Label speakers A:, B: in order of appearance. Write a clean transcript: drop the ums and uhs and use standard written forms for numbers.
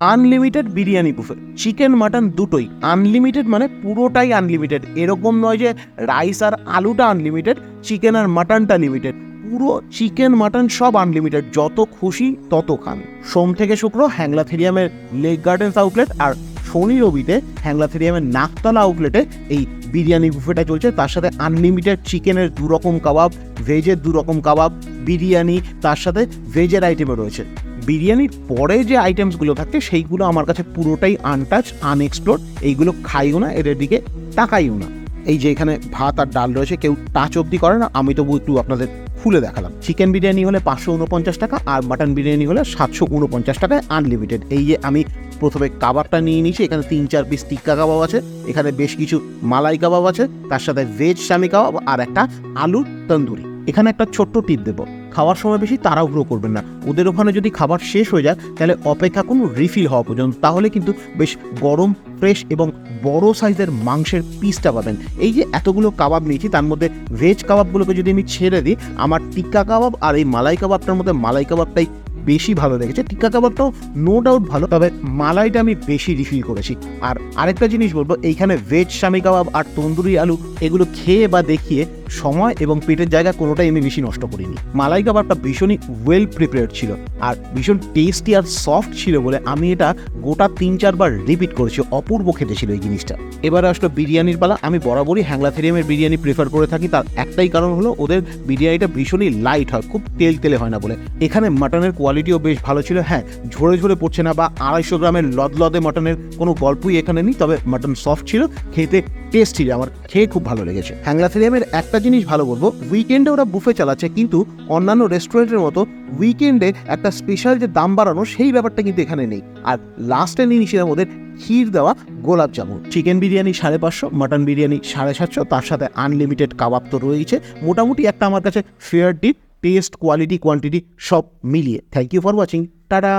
A: Unlimited biryani buffet, chicken mutton দুটোই unlimited, মানে পুরোটাই আনলিমিটেড। এরকম নয় যে রাইস আর আলুটা আনলিমিটেড, চিকেন আর মাটনটা লিমিটেড। পুরো চিকেন মাটন সব আনলিমিটেড, যত খুশি তত খান। সোম থেকে শুক্র হ্যাংলাথেরিয়ামের লেক গার্ডেন্স আউটলেট আর শনি রবিতে হ্যাংলাথেরিয়ামের নাকতলা আউটলেটে এই বিরিয়ানি বুফেটা চলছে। তার সাথে আনলিমিটেড চিকেনের 2 রকম কাবাব, ভেজের 2 রকম কাবাব, বিরিয়ানি, তার সাথে ভেজের আইটেমও রয়েছে। বিরিয়ানির পরে যে আইটেমসগুলো থাকে সেইগুলো আমার কাছে পুরোটাই আনটাচ, আনএক্সপ্লোর। এইগুলো খাইও না, এদের দিকে তাকাইও না। এই যে এখানে ভাত আর ডাল রয়েছে, কেউ টাচ অব্দি করে না, আমি তবু একটু আপনাদের খুলে দেখালাম। চিকেন বিরিয়ানি হলে 549 টাকা আর মাটন বিরিয়ানি হলে 749 টাকায় আনলিমিটেড। এই যে আমি প্রথমে কাবাবটা নিয়ে নিয়েছি, এখানে 3-4 পিস টিক্কা কাবাব আছে, এখানে বেশ কিছু মালাই কাবাব আছে, তার সাথে ভেজ শামি কাবাব আর একটা আলুর তন্দুরি। এখানে একটা ছোট্ট টিপ দেবো, খাওয়ার সময় বেশি তাড়াহুড়ো করবেন না। ওদের ওখানে যদি খাবার শেষ হয়ে যায় তাহলে অপেক্ষা করুন রিফিল হওয়া পর্যন্ত, তাহলে কিন্তু বেশ গরম, ফ্রেশ এবং বড় সাইজের মাংসের পিসটা পাবেন। এই যে এতগুলো কাবাব নিয়েছি, তার মধ্যে ভেজ কাবাবগুলোকে যদি আমি ছেড়ে দিই, আমার টিক্কা কাবাব আর এই মালাই কাবাবটার মধ্যে মালাই কাবাবটাই বেশি ভালো লেগেছে। টিক্কা কাবাবটাও নো ডাউট ভালো, তবে মালাইটা আমি বেশি রিফিল করেছি। আর আরেকটা জিনিস বলবো, এইখানে ভেজ শামি কাবাব আর তন্দুরি আলু এগুলো খেয়ে বা দেখিয়ে সময় এবং পেটের জায়গা কোনোটাই আমি বেশি নষ্ট করিনি। মালাই কাবাবটা ভীষণই ওয়েল প্রিপেয়ার্ড ছিল আর ভীষণ টেস্টি আর সফট ছিল বলে আমি এটা গোটা 3-4 বার রিপিট করেছি। অপূর্ব খেতে ছিল এই জিনিসটা। এবারে আসলো বিরিয়ানির পালা। আমি বরাবরই হ্যাংলাথেরিয়ামের বিরিয়ানি প্রেফার করে থাকি, তার একটাই কারণ হলো ওদের বিরিয়ানিটা ভীষণই লাইট হয়, খুব তেলে হয় না বলে। এখানে মাটনের কোয়ালিটিও বেশ ভালো ছিল। হ্যাঁ, ঝরে ঝরে পড়ছে না বা 250 গ্রামের লদলদে মাটনের কোনো গল্পই এখানে নেই, তবে মাটন সফট ছিল, খেতে টেস্ট ছিল, আমার খেয়ে খুব ভালো লেগেছে। হ্যাংলাথেরিয়ামের একটা জিনিস ভালো বলবো, উইকেন্ডে ওরা বুফে চালাচ্ছে, কিন্তু অন্যান্য রেস্টুরেন্টের মতো উইকেন্ডে একটা স্পেশাল যে দাম বাড়ানো সেই ব্যাপারটা কিন্তু এখানে নেই। আর লাস্টে নিয়ে নিয়েছিলাম ওদের ক্ষীর দেওয়া গোলাপ জামুন। চিকেন বিরিয়ানি 550, মাটন বিরিয়ানি 750, তার সাথে আনলিমিটেড কাবাব তো রয়েছে। মোটামুটি একটা আমার কাছে fair deal, test, quality, quantity সব মিলিয়ে। Thank you for watching, tata.